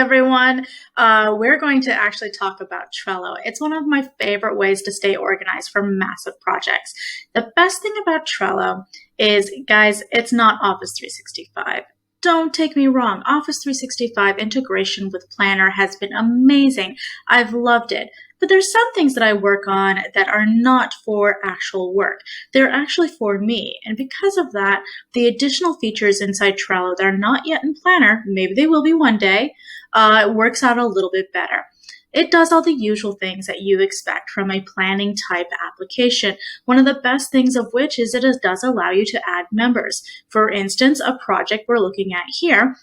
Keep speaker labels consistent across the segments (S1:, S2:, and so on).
S1: everyone. We're going to actually talk about Trello. It's one of my favorite ways to stay organized for massive projects. The best thing about Trello is, guys, it's not Office 365. Don't take me wrong. Office 365 integration with Planner has been amazing. I've loved it. But there's some things that I work on that are not for actual work. They're actually for me. And because of that, the additional features inside Trello that are not yet in Planner, maybe they will be one day, it works out a little bit better. It does all the usual things that you expect from a planning type application. One of the best things of which is it does allow you to add members. For instance, a project we're looking at here,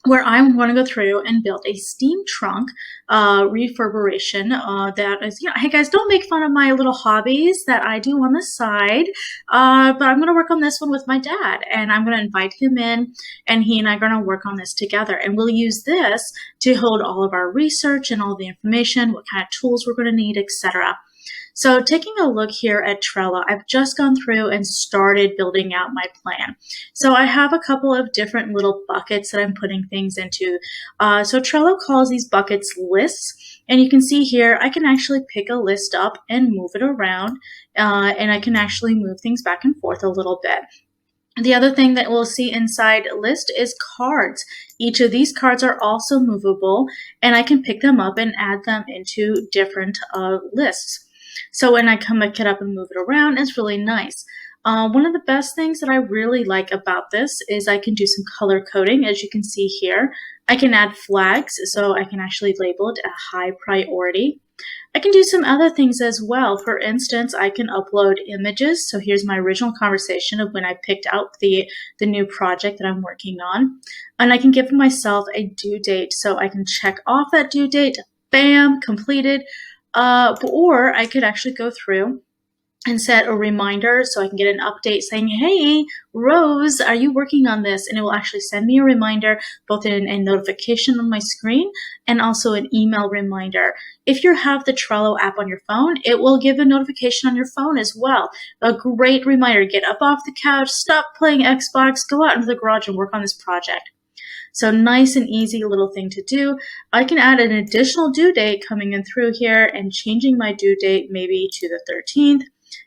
S1: where I'm going to go through and build a steam trunk reverberation that is, hey guys, don't make fun of my little hobbies that I do on the side, but I'm going to work on this one with my dad, and I'm going to invite him in, and he and I are going to work on this together, and we'll use this to hold all of our research and all the information, what kind of tools we're going to need, etc. So taking a look here at Trello, I've just gone through and started building out my plan. So I have a couple of different little buckets that I'm putting things into. So Trello calls these buckets lists. And you can see here, I can actually pick a list up and move it around. And I can actually move things back and forth a little bit. The other thing that we'll see inside list is cards. Each of these cards are also movable, and I can pick them up and add them into different lists. So when I come pick it up and move it around, it's really nice. One of the best things that I really like about this is I can do some color coding. As you can see here, I can add flags, so I can actually label it a high priority. I can do some other things as well. For instance, I can upload images. So here's my original conversation of when I picked out the new project that I'm working on. And I can give myself a due date, so I can check off that due date, bam, completed. Or I could actually go through and set a reminder so I can get an update saying, hey, Rose, are you working on this? And it will actually send me a reminder, both in a notification on my screen and also an email reminder. If you have the Trello app on your phone, it will give a notification on your phone as well. A great reminder, get up off the couch, stop playing Xbox, go out into the garage and work on this project. So nice and easy little thing to do. I can add an additional due date coming in through here and changing my due date maybe to the 13th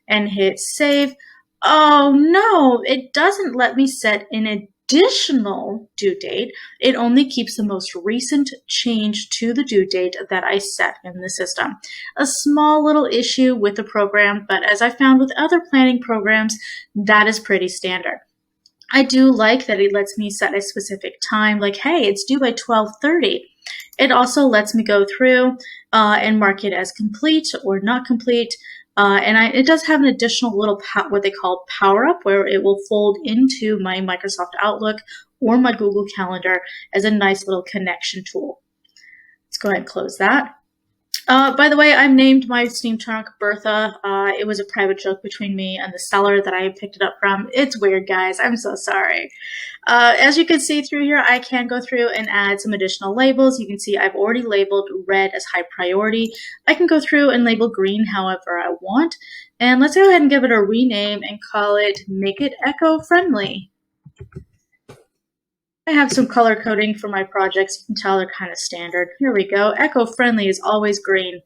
S1: and hit save. Oh no, it doesn't let me set an additional due date. It only keeps the most recent change to the due date that I set in the system. A small little issue with the program, but as I found with other planning programs, that is pretty standard. I do like that it lets me set a specific time, like, hey, it's due by 12:30. It also lets me go through and mark it as complete or not complete. It does have an additional little what they call power up, where it will fold into my Microsoft Outlook or my Google Calendar as a nice little connection tool. Let's go ahead and close that. By the way, I've named my steam trunk Bertha. It was a private joke between me and the seller that I picked it up from. It's weird, guys. I'm so sorry. As you can see through here, I can go through and add some additional labels. You can see I've already labeled red as high priority. I can go through and label green however I want. And let's go ahead and give it a rename and call it Make It Eco-Friendly. I have some color coding for my projects. You can tell they're kind of standard. Here we go. Eco-friendly is always green.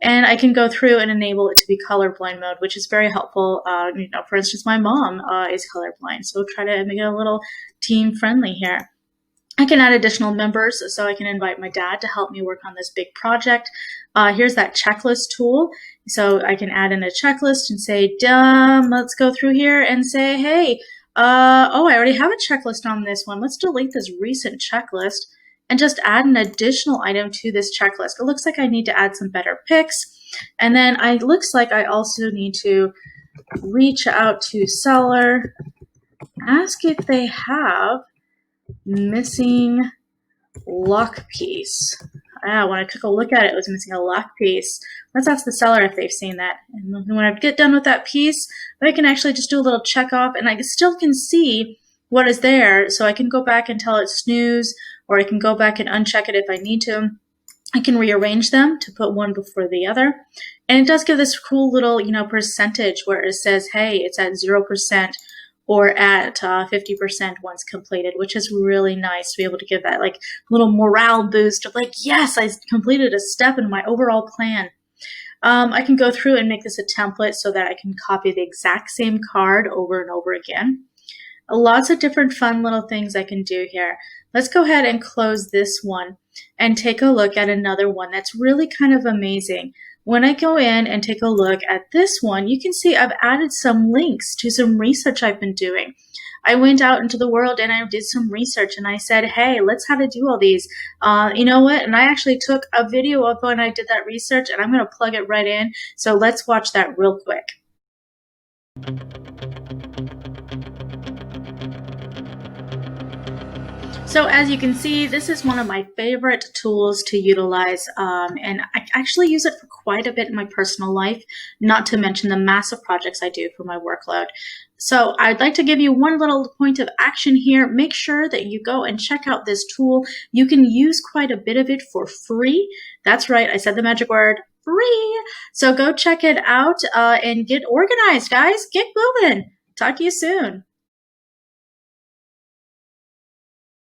S1: And I can go through and enable it to be colorblind mode, which is very helpful. For instance, my mom is colorblind, so try to make it a little team friendly here. I can add additional members, so I can invite my dad to help me work on this big project. Here's that checklist tool. So I can add in a checklist and say, let's go through here and say, hey, I already have a checklist on this one. Let's delete this recent checklist and just add an additional item to this checklist. It looks like I need to add some better picks. And then it looks like I also need to reach out to seller, ask if they have missing lock piece. When I took a look at it, it was missing a lock piece. Let's ask the seller if they've seen that. And when I get done with that piece, I can actually just do a little check off, and I still can see what is there. So I can go back and tell it snooze, or I can go back and uncheck it if I need to. I can rearrange them to put one before the other. And it does give this cool little, percentage where it says, hey, it's at 0%, or at 50% once completed, which is really nice to be able to give that like little morale boost of like, yes, I completed a step in my overall plan. I can go through and make this a template so that I can copy the exact same card over and over again. Lots of different fun little things I can do here. Let's go ahead and close this one and take a look at another one that's really kind of amazing. When I go in and take a look at this one, you can see I've added some links to some research I've been doing. I went out into the world and I did some research and I said, hey, let's how to do all these. You know what? And I actually took a video of when I did that research and I'm going to plug it right in. So let's watch that real quick. So as you can see, this is one of my favorite tools to utilize, and I actually use it for quite a bit in my personal life, not to mention the massive projects I do for my workload. So I'd like to give you one little point of action here. Make sure that you go and check out this tool. You can use quite a bit of it for free. That's right, I said the magic word, free. So go check it out and get organized, guys. Get moving. Talk to you soon.